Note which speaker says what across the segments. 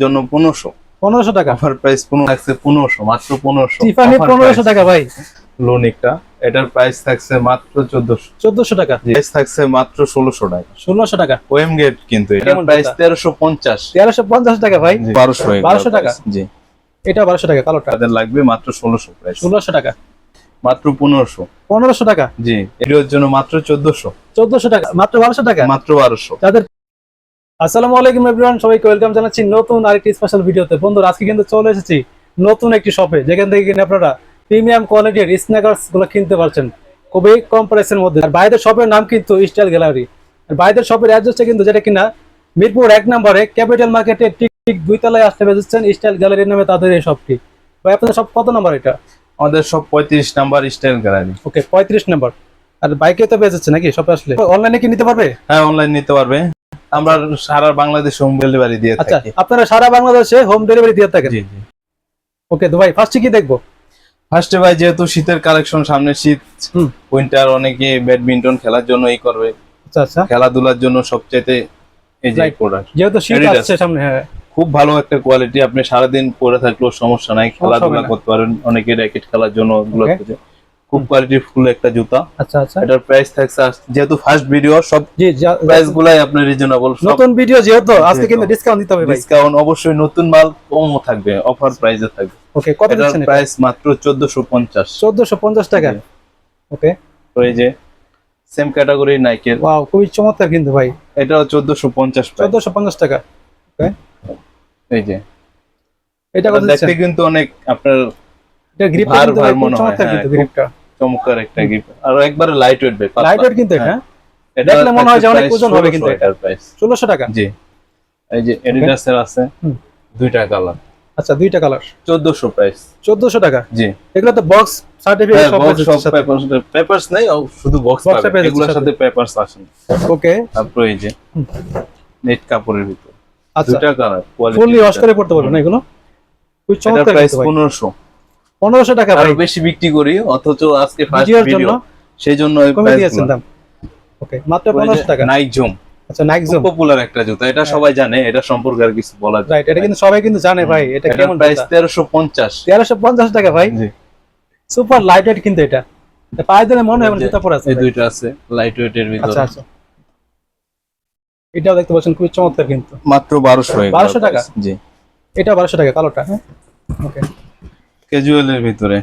Speaker 1: জন্য 1500
Speaker 2: 1500 টাকা
Speaker 1: offer price 15 থাকছে 1500 মাত্র 1500
Speaker 2: টিফানি 1500 টাকা ভাই
Speaker 1: লোনিকটা এটার প্রাইস থাকছে মাত্র
Speaker 2: 1400 টাকা
Speaker 1: প্রাইস থাকছে মাত্র 1600 টাকা
Speaker 2: 1600 টাকা
Speaker 1: ওএম গেট কিন্তু এটার প্রাইস 1350
Speaker 2: 1350 টাকা ভাই
Speaker 1: 1200
Speaker 2: টাকা
Speaker 1: জি
Speaker 2: এটা 1200 টাকা কালোটা
Speaker 1: তাদের লাগবে মাত্র 1600 প্রাইস
Speaker 2: 1600 টাকা
Speaker 1: মাত্র
Speaker 2: 1500 টাকা
Speaker 1: জি এর জন্য মাত্র
Speaker 2: 1400 টাকা মাত্র 1200 টাকা
Speaker 1: মাত্র 1200
Speaker 2: তাদের আসসালামু আলাইকুম এভরিওয়ান সবাইকে ওয়েলকাম জানাচ্ছি নতুন আরেকটি স্পেশাল ভিডিওতে। বন্ধুরা আজকে কিন্তু চলে এসেছি নতুন একটি শপে যেখান থেকে কিনে আপনারা প্রিমিয়াম কোয়ালিটির স্ন্যাকার্স গুলো কিনতে পারছেন খুবই কম প্রাইসের মধ্যে। আর বাইরের শপের নাম কিন্তু স্টাইল গ্যালারি। আর বাইরের শপের অ্যাড্রেসটা কিন্তু যেটা কিনা মিরপুর 1 নম্বরে ক্যাপিটাল মার্কেটের ঠিক 2 তলায় আসতে পেরেছেন স্টাইল গ্যালারির নামে তাদের এই শপটি। ভাই আপনাদের শপ কত নম্বর এটা?
Speaker 1: আমাদের সব 35 নাম্বার স্টাইল গ্যালারি।
Speaker 2: ওকে 35 নম্বর। আর বাইকে তো বেচেছে নাকি শপে আসলে? অনলাইনে কি নিতে পারবে?
Speaker 1: হ্যাঁ অনলাইন নিতে পারবে। আমরা সারা বাংলাদেশে হোম ডেলিভারি দিয়ে থাকি।
Speaker 2: আচ্ছা আপনারা সারা বাংলাদেশে হোম ডেলিভারি দিয়ে থাকেন?
Speaker 1: জি জি।
Speaker 2: ওকে তো ভাই ফার্স্টে কি দেখবো?
Speaker 1: ফার্স্টে ভাই যেহেতু শীতের কালেকশন সামনে শীত উইন্টার অনেকে ব্যাডমিন্টন খেলার জন্য এই করবে।
Speaker 2: আচ্ছা আচ্ছা
Speaker 1: খেলাধুলার জন্য সবচেয়ে এই যে প্রোডাক্ট
Speaker 2: যেহেতু শীত আসছে সামনে। হ্যাঁ
Speaker 1: খুব ভালো একটা কোয়ালিটি, আপনি সারাদিন পরে থাকলেও সমস্যা নাই, খেলাধুলা করতে পারেন। অনেকে র্যাকেট খেলার জন্য ওগুলো খুব কোয়ালিটি ফুল একটা জুতা।
Speaker 2: আচ্ছা আচ্ছা
Speaker 1: এটার প্রাইস থাকছে যেহেতু ফার্স্ট ভিডিও সব
Speaker 2: জি
Speaker 1: প্রাইস গুলাই আপনার রিজনেবল,
Speaker 2: নতুন ভিডিও যেহেতু আজকে কিন্তু ডিসকাউন্ট দিতে হবে ভাই।
Speaker 1: ডিসকাউন্ট অবশ্যই, নতুন মাল কমও থাকবে, অফার প্রাইসে থাকবে।
Speaker 2: ওকে কত দিচ্ছেন?
Speaker 1: প্রাইস মাত্র 1450
Speaker 2: 1450 টাকা। ওকে
Speaker 1: তো এই যে সেম ক্যাটাগরি নাইকের,
Speaker 2: ওয়াও খুবই চমৎকার কিন্তু ভাই।
Speaker 1: এটাও 1450
Speaker 2: 1450 টাকা। ওকে
Speaker 1: এই যে
Speaker 2: এটা কত
Speaker 1: দেখতে কিন্তু অনেক আপনার
Speaker 2: এটা গ্রিপ কিন্তু ভাই চমৎকার কিন্তু গ্রিপটা
Speaker 1: চমৎকার একটা গ্রিপ আর একবারে লাইট ওয়েট ভাই,
Speaker 2: লাইট ওয়েট কিন্তু এটা দেখলে মনে হয় যে অনেক ওজন হবে কিন্তু
Speaker 1: এটার প্রাইস
Speaker 2: 1600 টাকা।
Speaker 1: জি এই যে এডিডাস এর আছে দুইটা কালার।
Speaker 2: আচ্ছা দুইটা কালার
Speaker 1: 1400 প্রাইস
Speaker 2: 1400 টাকা।
Speaker 1: জি
Speaker 2: এগুলো তো বক্স সার্টিফিকেট
Speaker 1: সব পেপারস নাই, শুধু বক্স পাবে, এগুলোর সাথে পেপারস আসে।
Speaker 2: ওকে
Speaker 1: তারপর এই যে নেট কাপড়ের ভিতর
Speaker 2: আচ্ছা
Speaker 1: দুইটা কালার, কোয়ালিটি
Speaker 2: ফুললি ওয়াশ করে পড়তে পারবে না এগুলো? খুব চমৎকার
Speaker 1: প্রাইস
Speaker 2: কিন্তু ভাই
Speaker 1: 1500
Speaker 2: টাকা ভাই।
Speaker 1: আরো বেশি বিক্রি করি অথচ আজকে ফার্স্ট ভিডিও সেইজন্য এই
Speaker 2: কমে
Speaker 1: প্রাইস
Speaker 2: দিয়েছেন দাম। ওকে মাত্র 1500 টাকা।
Speaker 1: নাইক জুম,
Speaker 2: আচ্ছা নাইক জুম
Speaker 1: পপুলার একটা জুতা, এটা সবাই জানে, এটা সম্পর্কে আর কিছু বলা যায়
Speaker 2: রাইট। এটা কিন্তু সবাই কিন্তু জানে ভাই। এটা কেমন
Speaker 1: প্রাইস 1350
Speaker 2: 1350 টাকা ভাই।
Speaker 1: জি
Speaker 2: সুপার লাইট ওয়েট কিন্তু এটা পায়ে দিলে মনে হয় জুতা পরে আছে।
Speaker 1: এই দুইটা আছে লাইট ওয়েটের ভিতর।
Speaker 2: আচ্ছা আচ্ছা এটাও দেখতে পাচ্ছেন খুবই চমৎকার কিন্তু
Speaker 1: মাত্র 1200
Speaker 2: টাকা।
Speaker 1: জি
Speaker 2: এটা 1200 টাকা কালোটা। হ্যাঁ ওকে
Speaker 1: ক্যাজুয়ালের ভিতরে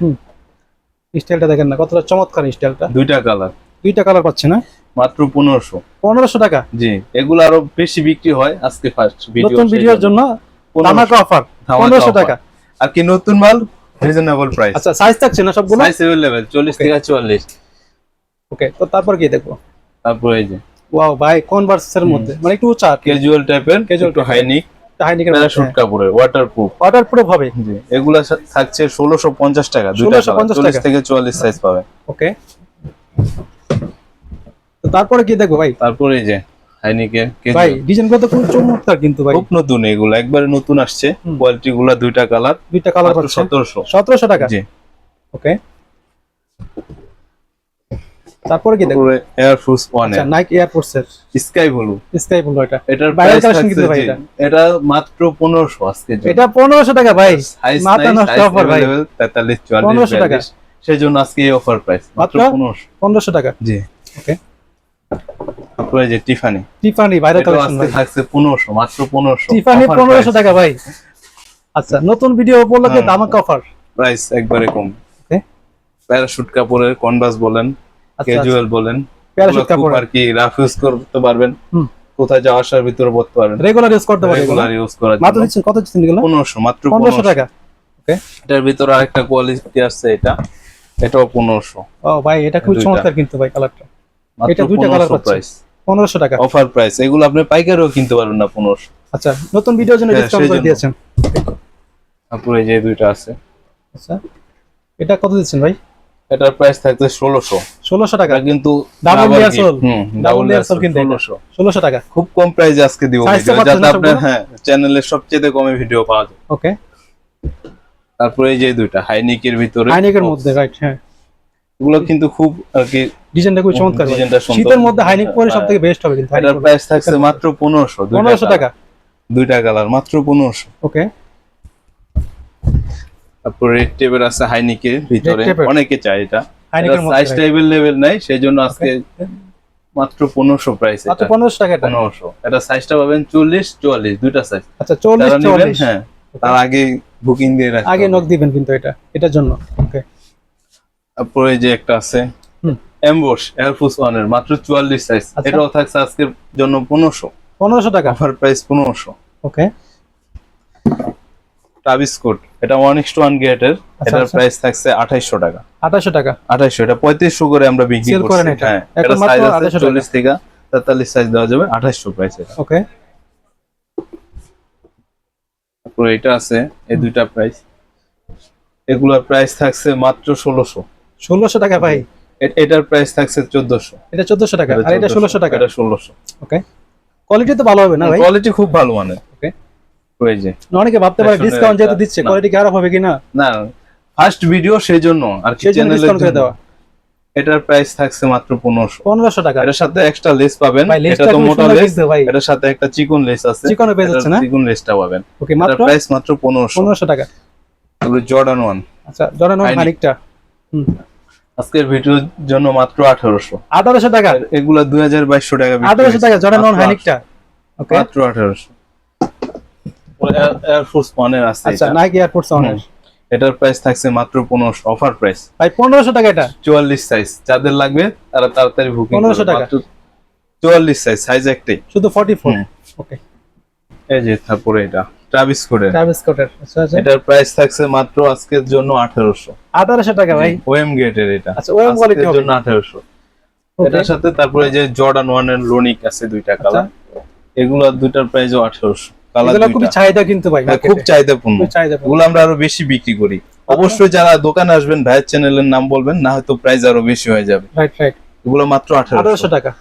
Speaker 2: স্টাইলটা দেখেন না কতটা চমৎকার স্টাইলটা।
Speaker 1: দুইটা কালার,
Speaker 2: দুইটা কালার পাচ্ছেন না
Speaker 1: মাত্র 1500
Speaker 2: টাকা।
Speaker 1: জি এগুলো আরো বেশি বিক্রি হয়, আজকে ফার্স্ট ভিডিও,
Speaker 2: নতুন ভিডিওর জন্য ধামাকা অফার 1500 টাকা।
Speaker 1: আর কি নতুন মাল রিজনেবল প্রাইস।
Speaker 2: আচ্ছা সাইজ থাকছে না সবগুলো?
Speaker 1: সাইজ अवेलेबल 40 থেকে 44।
Speaker 2: ওকে তো তারপর কি দেখবো?
Speaker 1: তারপর এই যে
Speaker 2: ওয়াও ভাই কনভার্সের মধ্যে মানে একটু উঁচা
Speaker 1: ক্যাজুয়াল টাইপের, একটু হাইনিক
Speaker 2: হাইনিকের
Speaker 1: প্যারাশুট কাপড়ের, ওয়াটারপ্রুফ
Speaker 2: হবে।
Speaker 1: জি এগুলা থাকছে 1650 টাকা, দুইটা 40 থেকে 44 সাইজ পাবে।
Speaker 2: ওকে তো তারপরে কি দেখবো ভাই?
Speaker 1: তারপর এই যে হাইনিকের
Speaker 2: ভাই ডিজাইনগুলো তো খুব চমৎকার কিন্তু ভাই,
Speaker 1: খুব নতুন, এগুলো একবারে নতুন আসছে। কোয়ালিটি গুলা দুইটা কালার
Speaker 2: পাচ্ছে
Speaker 1: 1700
Speaker 2: টাকা।
Speaker 1: জি
Speaker 2: ওকে তারপরে কি দেখবো?
Speaker 1: এয়ার ফোর্স 1
Speaker 2: আচ্ছা নাইক এয়ার ফোর্স এর
Speaker 1: স্কাই ব্লু
Speaker 2: এটা
Speaker 1: এটার
Speaker 2: ভাইরাল
Speaker 1: প্রাইস
Speaker 2: কালেকশন কিন্তু ভাই।
Speaker 1: এটা মাত্র 1500 আজকে।
Speaker 2: এটা 1500 টাকা ভাই, মাথা নষ্ট অফার ভাই।
Speaker 1: 43 44
Speaker 2: 1500 টাকা
Speaker 1: সেজন্য আজকে এই অফার প্রাইস মাত্র
Speaker 2: 1500 টাকা।
Speaker 1: জি
Speaker 2: ওকে
Speaker 1: তারপরে যে টিফানি
Speaker 2: ভাইরাল কালেকশন
Speaker 1: আজকে থাকছে 1500, মাত্র 1500
Speaker 2: টিফানি 1500 টাকা ভাই। আচ্ছা নতুন ভিডিও উপলক্ষে ধামাকা অফার
Speaker 1: প্রাইস একবারে কম।
Speaker 2: ওকে
Speaker 1: প্যারাশুট কাপড়ের কনভার্স বলেন, ক্যাজুয়াল বলেন,
Speaker 2: প্যারাশুট কাপড়
Speaker 1: আর কি রাফ ইউজ করতে পারবেন, কোথায় যাওয়া আসার ভিতরে পড়তে পারবেন,
Speaker 2: রেগুলার ইউজ করতে পারবেন।
Speaker 1: রেগুলার ইউজ করার
Speaker 2: মাত্র দিচ্ছেন কত দিচ্ছেন এগুলো?
Speaker 1: 1500, মাত্র
Speaker 2: 1500 টাকা। ওকে
Speaker 1: এটার ভিতরে আরেকটা কোয়ালিটি আছে, এটাও 1500।
Speaker 2: ও ভাই এটা খুব চমৎকার কিন্তু ভাই কালারটা। এটা দুইটা কালার প্রাইস 1500 টাকা
Speaker 1: অফার প্রাইস। এগুলো আপনি পাইকারিও কিনতে পারবেন না 1500।
Speaker 2: আচ্ছা নতুন ভিডিওর জন্য ডিসকাউন্ট করে দিয়েছেন।
Speaker 1: তারপরে যে দুইটা আছে।
Speaker 2: আচ্ছা এটা কত দিচ্ছেন ভাই?
Speaker 1: এটার প্রাইস থাকছে 1600
Speaker 2: টাকা
Speaker 1: কিন্তু
Speaker 2: double layer soul.
Speaker 1: Double layer soul
Speaker 2: কিন্তু 1600 টাকা
Speaker 1: খুব কম প্রাইসে আজকে দিব ভিডিও, যাতে আপনি চ্যানেলের সবচেয়ে কমে ভিডিও পাওয়া যায়।
Speaker 2: ওকে
Speaker 1: তারপরে এই যে দুইটা হাইনিকের ভিতরে,
Speaker 2: হাইনিকের মধ্যে রাইট। হ্যাঁ
Speaker 1: এগুলো কিন্তু খুব আর কি
Speaker 2: ডিজাইনটা খুব চমৎকার।
Speaker 1: ডিজাইনটা সুন্দর,
Speaker 2: শীতের মধ্যে হাইনিক পরে সবথেকে বেস্ট হবে কিন্তু।
Speaker 1: এটার প্রাইস থাকছে মাত্র 1500
Speaker 2: 1500 টাকা।
Speaker 1: দুইটা কালার মাত্র 1500।
Speaker 2: ওকে,
Speaker 1: তারপর রেড টেপের আছে হাইনিকের ভিতরে,
Speaker 2: Red tape এর?
Speaker 1: অনেকে চায় এটা।
Speaker 2: হাইনিকের মধ্যে
Speaker 1: সাইজ টেবিল লেভেল নাই, সেই জন্য আজকে মাত্র 1500 প্রাইস।
Speaker 2: মাত্র 1500 টাকা এটা।
Speaker 1: 1500 এটা সাইজটা পাবেন 40 44 দুইটা সাইজ।
Speaker 2: আচ্ছা 40 44,
Speaker 1: হ্যাঁ তার আগে বুকিং দিয়ে রাখতে
Speaker 2: আগে
Speaker 1: হবে।
Speaker 2: নক দিবেন কিন্তু এটার জন্য। ওকে,
Speaker 1: তারপরে এই যে একটা আছে এমবস এয়ারফোর্স 1 এর মাত্র 44 সাইজ,
Speaker 2: আচ্ছা।
Speaker 1: এটাও থাকছে আজকের জন্য
Speaker 2: 1500 টাকা।
Speaker 1: Offer price 1500।
Speaker 2: ওকে,
Speaker 1: ট্রাভিস কোট এটা 1:1 গেটের, এটার
Speaker 2: আচ্ছা।
Speaker 1: প্রাইস থাকছে 2800 টাকা।
Speaker 2: 2800 টাকা
Speaker 1: 2800, এটা 3500 করে আমরা বিক্রি
Speaker 2: সেল
Speaker 1: করছি।
Speaker 2: করেন এটা?
Speaker 1: হ্যাঁ
Speaker 2: এখন
Speaker 1: এটা
Speaker 2: মাত্র
Speaker 1: সাইজ আছে
Speaker 2: 2800 টাকা।
Speaker 1: 40 থেকে 43 সাইজ দেওয়া যাবে 2800 প্রাইস এটা।
Speaker 2: ওকে,
Speaker 1: তারপরে এটা আছে এই দুইটা প্রাইস, এগুলোর প্রাইস থাকছে মাত্র 1600।
Speaker 2: 1600 টাকা ভাই।
Speaker 1: এটার প্রাইস থাকছে 1400।
Speaker 2: এটা 1400 টাকা আর এটা 1600 টাকা।
Speaker 1: এটা 1600।
Speaker 2: ওকে, কোয়ালিটি তো ভালো হবে না ভাই?
Speaker 1: কোয়ালিটি খুব ভালো মানে।
Speaker 2: ওকে,
Speaker 1: ওই যে
Speaker 2: অনেকে ভাবতে পারে
Speaker 1: আসলে
Speaker 2: ডিসকাউন্ট যেহেতু
Speaker 1: এটা-
Speaker 2: দিচ্ছে
Speaker 1: না।
Speaker 2: কোয়ালিটি খারাপ হবে কিনা,
Speaker 1: না ফার্স্ট ভিডিও সেই জন্য আর কি
Speaker 2: সেই জন্য
Speaker 1: চ্যানেলের
Speaker 2: ডিসকাউন্ট করে
Speaker 1: জন্য।
Speaker 2: দেওয়া।
Speaker 1: এটার প্রাইস থাকছে মাত্র 1500।
Speaker 2: 1500 টাকা
Speaker 1: এটার সাথে এক্সট্রা লেস পাবেন,
Speaker 2: ভাই।
Speaker 1: এটা
Speaker 2: লেসটা
Speaker 1: তো
Speaker 2: খুব
Speaker 1: মোটা
Speaker 2: সুন্দর
Speaker 1: লেস,
Speaker 2: কিন্তু ভাই।
Speaker 1: এটার সাথে একটা চিকন লেস আছে,
Speaker 2: চিকন পেয়ে যাচ্ছে না?
Speaker 1: চিকন লেসটা পাবেন।
Speaker 2: ওকে,
Speaker 1: এটার
Speaker 2: মাত্র
Speaker 1: প্রাইস মাত্র 1500।
Speaker 2: 1500 টাকা।
Speaker 1: তারপরে জর্ডান 1
Speaker 2: আচ্ছা, জর্ডান
Speaker 1: High-neck।
Speaker 2: হানিকটা
Speaker 1: আজকের ভিডিওর জন্য মাত্র 1800।
Speaker 2: 1800 টাকা।
Speaker 1: এগুলা 2200 টাকা বিক্রি
Speaker 2: 1800 টাকা
Speaker 1: হয়েছে।
Speaker 2: জর্ডান
Speaker 1: মাত্র
Speaker 2: হানিকটা। ওকে,
Speaker 1: মাত্র 1800। এয়ারফোর্স 1 এর আছে
Speaker 2: আচ্ছা,
Speaker 1: এটা।
Speaker 2: নাইকি এয়ারফোর্স অনার
Speaker 1: এটার প্রাইস থাকছে মাত্র 1500 অফার প্রাইস।
Speaker 2: ভাই। 1500 টাকা এটা।
Speaker 1: 44 সাইজ, যাদের লাগবে তারা তাড়াতাড়ি বুকিং
Speaker 2: 1500 টাকা।
Speaker 1: 44 সাইজ একটাই।
Speaker 2: শুধু 44। ওকে,
Speaker 1: এই যে তারপরে এটা ট্রাভিস কোডের,
Speaker 2: ট্রাভিস স্কটের। আচ্ছা আচ্ছা,
Speaker 1: এটার প্রাইস থাকছে মাত্র আজকের জন্য 1800।
Speaker 2: 1800 টাকা ভাই।
Speaker 1: ওএম গেটের এটা,
Speaker 2: আচ্ছা, OM
Speaker 1: আজকের
Speaker 2: quality হবে।
Speaker 1: জন্য 1800।
Speaker 2: ওকে,
Speaker 1: এটার সাথে তারপরে যে জর্ডান 1 এর লোনিক আছে দুইটা কালার, এগুলো দুইটার প্রাইসও 1800। কালার
Speaker 2: এগুলো খুবই
Speaker 1: দুইটা
Speaker 2: চাহিদা কিন্তু ভাই,
Speaker 1: হ্যাঁ, খুব চাহিদাপূর্ণ।
Speaker 2: খুব চাহিদাপূর্ণ।
Speaker 1: এগুলো আমরা আরো বেশি বিক্রি করি। অবশ্যই যারা দোকানে আসবেন ভাইয়ের চ্যানেলের নাম বলবেন, না হয়তো প্রাইস আরো বেশি হয়ে যাবে।
Speaker 2: রাইট রাইট,
Speaker 1: এগুলো মাত্র 1800
Speaker 2: 1800 টাকা।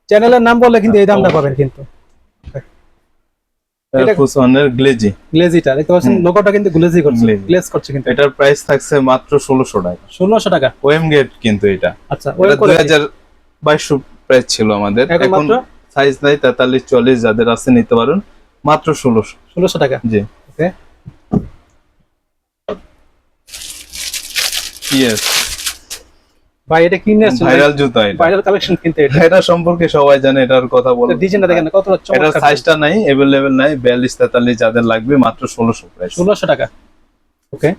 Speaker 2: চ্যানেলের নাম বললে কিন্তু এই দামটা পাবেন কিন্তু।
Speaker 1: এয়ারফোর্স 1 এর গ্লেজি,
Speaker 2: গ্লেজিটা দেখতে পাচ্ছেন, লোগোটা কিন্তু গ্লেজি করছে,
Speaker 1: Glazy।
Speaker 2: গ্লেজ করছে কিন্তু।
Speaker 1: এটার প্রাইস থাকছে মাত্র 1600 টাকা।
Speaker 2: 1600 টাকা।
Speaker 1: ওএম গেট কিন্তু এটা
Speaker 2: আচ্ছা,
Speaker 1: এটা 2200 প্রাইস ছিল আমাদের,
Speaker 2: এখন
Speaker 1: এখন
Speaker 2: মাত্র
Speaker 1: সাইজ নাই 43 44 যাদের আছে নিতে পারেন মাত্র 1600।
Speaker 2: 1600 টাকা।
Speaker 1: জি
Speaker 2: ওকে,
Speaker 1: ইয়েস
Speaker 2: ভাই এটা কিনে আসছেন
Speaker 1: ভাইরাল জুতা এটা।
Speaker 2: ভাইরাল কালেকশন কিন্তু এটা।
Speaker 1: এটা সম্পর্কে সবাই জানে, এটার কথা বলে।
Speaker 2: ডিজাইনটা দেখেন না, কত
Speaker 1: এটার
Speaker 2: চমৎকার।
Speaker 1: সাইজটা নাই, अवेलेबल নাই, 42 43 যাদের লাগবে মাত্র 1600 প্রাইস।
Speaker 2: 1600 টাকা। ওকে,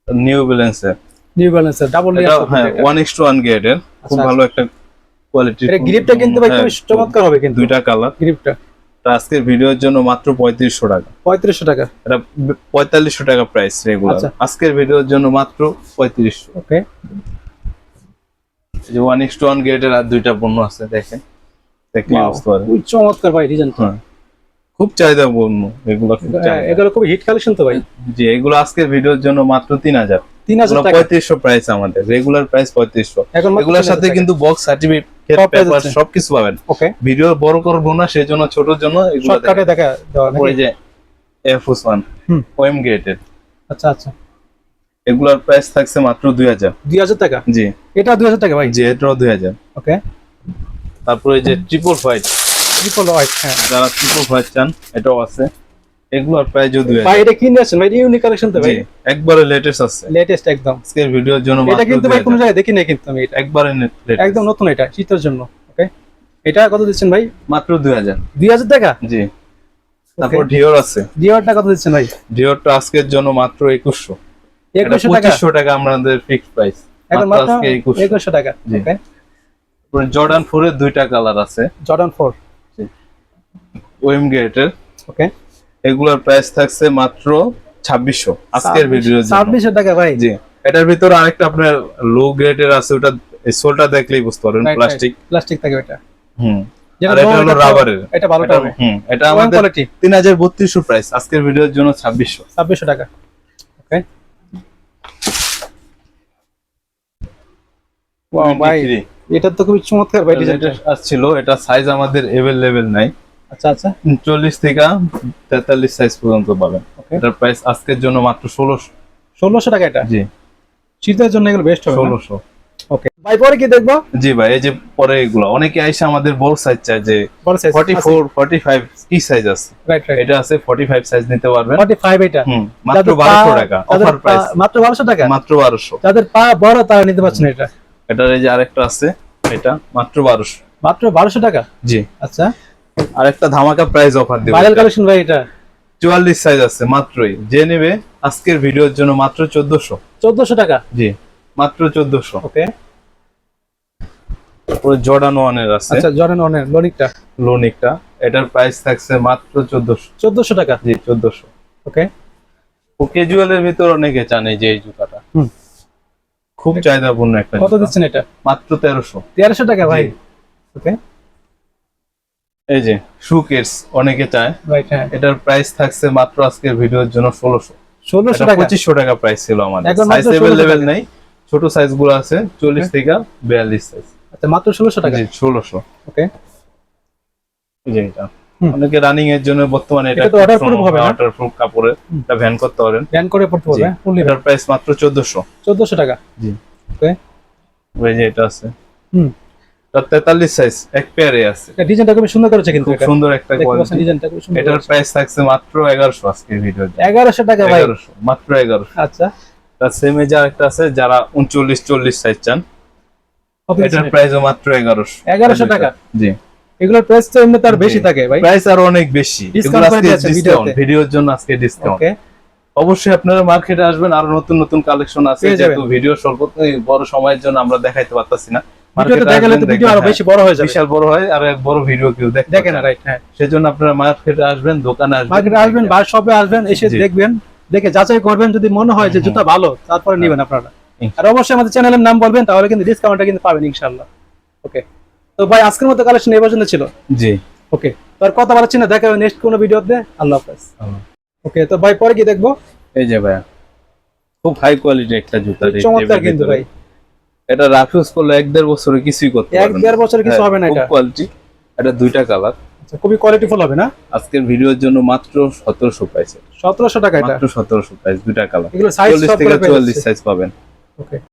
Speaker 1: নিউ ব্যালেন্সের
Speaker 2: নিউ ব্যালেন্সের ডাবল
Speaker 1: এটা
Speaker 2: লেয়ার।
Speaker 1: হ্যাঁ 1:1 গেটের, খুব
Speaker 2: আচ্ছা,
Speaker 1: ভালো একটা কোয়ালিটি।
Speaker 2: এটা গ্রিপটা কিন্তু ভাই খুব চমৎকার হবে কিন্তু।
Speaker 1: দুইটা কালার।
Speaker 2: গ্রিপটা
Speaker 1: আজকের ভিডিওর জন্য মাত্র 3500 টাকা।
Speaker 2: 3500 টাকা।
Speaker 1: এটা 4500 টাকা প্রাইস রেগুলার,
Speaker 2: আচ্ছা।
Speaker 1: আজকের ভিডিওর জন্য মাত্র 3500।
Speaker 2: ওকে,
Speaker 1: যে 1:1 গেটের আর দুইটা পণ্য আছে, দেখেন দেখলে
Speaker 2: Wow,
Speaker 1: বুঝতে পারবেন।
Speaker 2: খুব চমৎকার ভাই ডিজাইনটা।
Speaker 1: হ্যাঁ, খুব চাহিদা পণ্য এগুলো, খুব চাহিদা।
Speaker 2: এগুলো খুব হিট কালেকশন তো ভাই।
Speaker 1: জি এগুলো আজকের ভিডিওর জন্য মাত্র 3000।
Speaker 2: 3000 টাকা।
Speaker 1: 3500 প্রাইস আমাদের, রেগুলার প্রাইস 3500।
Speaker 2: এখন মাত্র
Speaker 1: এগুলোর
Speaker 2: 3000
Speaker 1: সাথে
Speaker 2: টাকা।
Speaker 1: কিন্তু বক্স সার্টিফিকেট
Speaker 2: সব পেয়ে
Speaker 1: পেপার
Speaker 2: যাচ্ছে।
Speaker 1: সবকিছু পাবেন।
Speaker 2: ওকে,
Speaker 1: ভিডিও বড় করব না সেই জন্য ছোটর জন্য এগুলো
Speaker 2: শর্টকাটে দেখা দেওয়া
Speaker 1: ওই
Speaker 2: নাকি?
Speaker 1: যে এয়ারফোর্স 1
Speaker 2: হুম।
Speaker 1: ওএম গেটের,
Speaker 2: আচ্ছা আচ্ছা,
Speaker 1: এগুলোর প্রাইস থাকছে মাত্র 2000।
Speaker 2: 2000 টাকা।
Speaker 1: জি
Speaker 2: এটা 2000 টাকা ভাই।
Speaker 1: জি এটাও 2000।
Speaker 2: ওকে,
Speaker 1: তারপরে এই যে ট্রিপল হোয়াইট,
Speaker 2: ট্রিপল হোয়াইট। হ্যাঁ
Speaker 1: যারা ট্রিপল হোয়াইট চান এটাও আছে, এগুলোর প্রাইসও
Speaker 2: ভাই,
Speaker 1: 2000।
Speaker 2: এটা কিনে আসছেন ভাই, ইউনিক কালেকশন তো ভাই,
Speaker 1: জি একবারে লেটেস্ট আছে
Speaker 2: লেটেস্ট একদম।
Speaker 1: আজকের ভিডিওর জন্য
Speaker 2: এটা
Speaker 1: মাত্র
Speaker 2: কিন্তু ভাই কোনো
Speaker 1: 2000।
Speaker 2: জায়গায় দেখি নাই কিন্তু আমি এটা,
Speaker 1: একবারে latest।
Speaker 2: একদম নতুন এটা শীতের জন্য। ওকে, এটা কত দিচ্ছেন ভাই?
Speaker 1: মাত্র 2000।
Speaker 2: 2000 টাকা।
Speaker 1: জি তারপর ডিওর আছে,
Speaker 2: ডিওরটা কত দিচ্ছেন ভাই?
Speaker 1: ডিওরটা আজকের জন্য মাত্র 2100।
Speaker 2: 2100 টাকা।
Speaker 1: 2500 টাকা আমাদের ফিক্সড প্রাইস,
Speaker 2: এখন
Speaker 1: মাত্র
Speaker 2: মাত্র
Speaker 1: আজকে 2100।
Speaker 2: 2100 টাকা।
Speaker 1: জি।
Speaker 2: ওকে,
Speaker 1: তারপরে জর্ডান 4 এর দুইটা কালার আছে,
Speaker 2: জর্ডান 4।
Speaker 1: ওএম গেটের,
Speaker 2: ওকে,
Speaker 1: এগুলোর প্রাইস থাকছে মাত্র 2600 আজকের ভিডিওর জন্য।
Speaker 2: 2600 টাকা ভাই।
Speaker 1: জি এটার ভিতরে আরেকটা আপনার লো গ্রেডের আছে, ওটা সোলটা দেখলেই বুঝতে পারবেন, প্লাস্টিক।
Speaker 2: প্লাস্টিক থাকে এটা।
Speaker 1: হুম
Speaker 2: যেটা
Speaker 1: আর এটা
Speaker 2: low,
Speaker 1: হলো
Speaker 2: এটা
Speaker 1: রাবারের।
Speaker 2: এটা ভালোটা হবে।
Speaker 1: এটা
Speaker 2: ওয়ান
Speaker 1: আমাদের
Speaker 2: কোয়ালিটি
Speaker 1: 3032 প্রাইস, আজকের ভিডিওর জন্য 2600।
Speaker 2: 2600 টাকা। ওকে, ওয়াও ভাই, এটা তো খুবই চমৎকার ভাই ডিজাইনটা।
Speaker 1: আসছিল, এটা সাইজ আমাদের अवेलेबल নাই।
Speaker 2: আচ্ছা আচ্ছা,
Speaker 1: 40 থেকে 43 সাইজ পর্যন্ত পাবেন।
Speaker 2: ওকে,
Speaker 1: এটার প্রাইস আজকের জন্য মাত্র 1600।
Speaker 2: 1600 টাকা এটা।
Speaker 1: জি
Speaker 2: শীতের জন্য এগুলো বেস্ট হবে না?
Speaker 1: 1600।
Speaker 2: ওকে ভাই পরে কি দেখবো?
Speaker 1: জি ভাই, এই যে পরে এগুলো অনেকে আইসা আমাদের বড় সাইজ চায়, যে
Speaker 2: বড় সাইজ
Speaker 1: 44 45 কি সাইজ আছে,
Speaker 2: রাইট রাইট
Speaker 1: এটা আছে 45 সাইজ নিতে পারবেন।
Speaker 2: 45 এটা
Speaker 1: মাত্র
Speaker 2: যাদের
Speaker 1: 1200 টাকা অফার প্রাইস,
Speaker 2: মাত্র 1200 টাকা,
Speaker 1: মাত্র 1200।
Speaker 2: যাদের পা বড় তারা নিতে পারছেন এটা।
Speaker 1: এটার এই যে আরেকটা আছে, এটা মাত্র 1200,
Speaker 2: মাত্র 1200 টাকা।
Speaker 1: জি।
Speaker 2: আচ্ছা
Speaker 1: আরেকটা ধামাকা প্রাইস অফার দিব,
Speaker 2: ভাইরাল কালেকশন ভাই এটা
Speaker 1: 44 সাইজ আছে মাত্রই, যে নেবে আজকের ভিডিওর জন্য মাত্র
Speaker 2: 1400 টাকা।
Speaker 1: জি মাত্র 1400।
Speaker 2: ওকে
Speaker 1: পুরো জর্ডান 1 এর আছে,
Speaker 2: আচ্ছা জর্ডান অনের লোনিকটা
Speaker 1: লোনিকটা, এটার প্রাইস থাকছে মাত্র
Speaker 2: 1400 টাকা।
Speaker 1: জি 1400।
Speaker 2: ওকে
Speaker 1: ও ক্যাজুয়ালের ভিতর অনেকে জানে যে এই জুতাটা খুব চাহিদাপূর্ণ একটা
Speaker 2: কত
Speaker 1: জুতা।
Speaker 2: দিচ্ছেন এটা?
Speaker 1: মাত্র 1300।
Speaker 2: 1300 টাকা ভাই।
Speaker 1: জি।
Speaker 2: ওকে
Speaker 1: এই যে শু কেস অনেকে চায়,
Speaker 2: রাইট হ্যাঁ
Speaker 1: এটার প্রাইস থাকছে মাত্র আজকের ভিডিওর জন্য 1600।
Speaker 2: 1600 টাকা।
Speaker 1: 2500 টাকা প্রাইস ছিল আমাদের,
Speaker 2: এখন
Speaker 1: সাইজ
Speaker 2: মাত্র 1600
Speaker 1: अवेलेबल
Speaker 2: টাকা।
Speaker 1: নেই, ছোট সাইজ গুলো আছে 40 থেকে 42 সাইজ।
Speaker 2: আচ্ছা মাত্র 1600 টাকা।
Speaker 1: জি 1600।
Speaker 2: ওকে
Speaker 1: এই যে এটা অনেকে রানিং এর জন্য বর্তমানে
Speaker 2: এটা তো waterproof হবে না?
Speaker 1: ওয়াটারপ্রুফ কাপড়ের, এটা ভ্যান করতে পারেন।
Speaker 2: ব্যান করে পড়তে পারবে ফুললি।
Speaker 1: এটার প্রাইস মাত্র 1400।
Speaker 2: 1400 টাকা।
Speaker 1: জি
Speaker 2: ওকে
Speaker 1: ওই যে এটা আছে,
Speaker 2: হুম
Speaker 1: এটা 43 সাইজ, এক পেয়ারে আছে,
Speaker 2: এটা ডিজাইনটা খুব সুন্দর করেছে কিন্তু
Speaker 1: খুব
Speaker 2: এটা।
Speaker 1: সুন্দর একটা
Speaker 2: দেখতে পাচ্ছেন
Speaker 1: কোয়ালিটি।
Speaker 2: ডিজাইনটা খুব সুন্দর।
Speaker 1: এটার প্রাইস থাকছে মাত্র 1100 আজকের ভিডিওতে।
Speaker 2: 1100 টাকা ভাই।
Speaker 1: 1100 মাত্র 1100।
Speaker 2: আচ্ছা
Speaker 1: তার সেম এজ আরেকটা আছে, যারা 39 40 সাইজ চান,
Speaker 2: কত
Speaker 1: এটার
Speaker 2: দিচ্ছেন?
Speaker 1: প্রাইসও মাত্র 1100।
Speaker 2: 1100 টাকা।
Speaker 1: জি
Speaker 2: এগুলোর প্রাইস তো এমনি তার বেশি থাকে ভাই।
Speaker 1: প্রাইস আরো অনেক বেশি,
Speaker 2: Discount করে দিয়েছে
Speaker 1: ডিসকাউন্ট
Speaker 2: ভিডিওতে।
Speaker 1: ভিডিওর জন্য আজকে ডিসকাউন্ট।
Speaker 2: ওকে
Speaker 1: অবশ্যই আপনারা মার্কেটে আসবেন, আরো নতুন নতুন কালেকশন আছে,
Speaker 2: পেয়ে যাবেন।
Speaker 1: যেহেতু ভিডিও স্বল্প বড় সময়ের জন্য আমরা দেখাইতে পারতাছি না।
Speaker 2: ভিডিওতে
Speaker 1: মার্কেটে
Speaker 2: দেখালে তো
Speaker 1: আসবেন,
Speaker 2: ভিডিও
Speaker 1: দেখবেন,
Speaker 2: আরো
Speaker 1: হ্যাঁ,
Speaker 2: বেশি বড় হয়ে যাবে।
Speaker 1: বিশাল বড় হয়, আর এক বড় ভিডিও কেউ
Speaker 2: দেখে না রাইট হ্যাঁ।
Speaker 1: সেজন্য আপনারা মার্কেটে আসবেন, দোকানে আসবেন,
Speaker 2: মার্কেটে আসবেন বা শপে আসবেন, এসে
Speaker 1: জি।
Speaker 2: দেখবেন, দেখে যাচাই করবেন, যদি মনে হয় যে জুতা ভালো তারপরে নেবেন আপনারা।
Speaker 1: ইনশাআল্লাহ।
Speaker 2: আর অবশ্যই আমাদের চ্যানেলের নাম বলবেন, তাহলে কিন্তু ডিসকাউন্টটা কিন্তু পাবেন ইনশাআল্লাহ। ওকে তো ভাই আজকের মতো কালেকশন এই পর্যন্ত ছিল।
Speaker 1: জি।
Speaker 2: ওকে তো আর কথা বলাচ্ছি না, দেখা হবে নেক্সট কোনো ভিডিওতে। আল্লাহ হাফেজ। ওকে তো ভাই পরে কি দেখবো?
Speaker 1: এই যে ভাইয়া খুব হাই কোয়ালিটি একটা জুতা,
Speaker 2: চমৎকার কিন্তু ভাই।
Speaker 1: এটা রাফ ইউজ করলে 1-1.5 বছরে কিছুই করতে
Speaker 2: এক
Speaker 1: পারবেন না।
Speaker 2: দেড় বছরে কিছু
Speaker 1: হ্যাঁ,
Speaker 2: হবে না
Speaker 1: খুব
Speaker 2: এটা।
Speaker 1: কোয়ালিটি। এটা দুইটা কালার,
Speaker 2: আচ্ছা, খুবই কোয়ালিটিফুল হবে না?
Speaker 1: আজকের ভিডিওর জন্য মাত্র 1700 প্রাইসে,
Speaker 2: 1700 টাকা এটা।
Speaker 1: মাত্র 1700 প্রাইস, দুইটা কালার,
Speaker 2: এগুলো সাইজ
Speaker 1: 40
Speaker 2: সব
Speaker 1: থেকে
Speaker 2: করে পেয়ে
Speaker 1: 44
Speaker 2: যাচ্ছে।
Speaker 1: সাইজ পাবেন।
Speaker 2: ওকে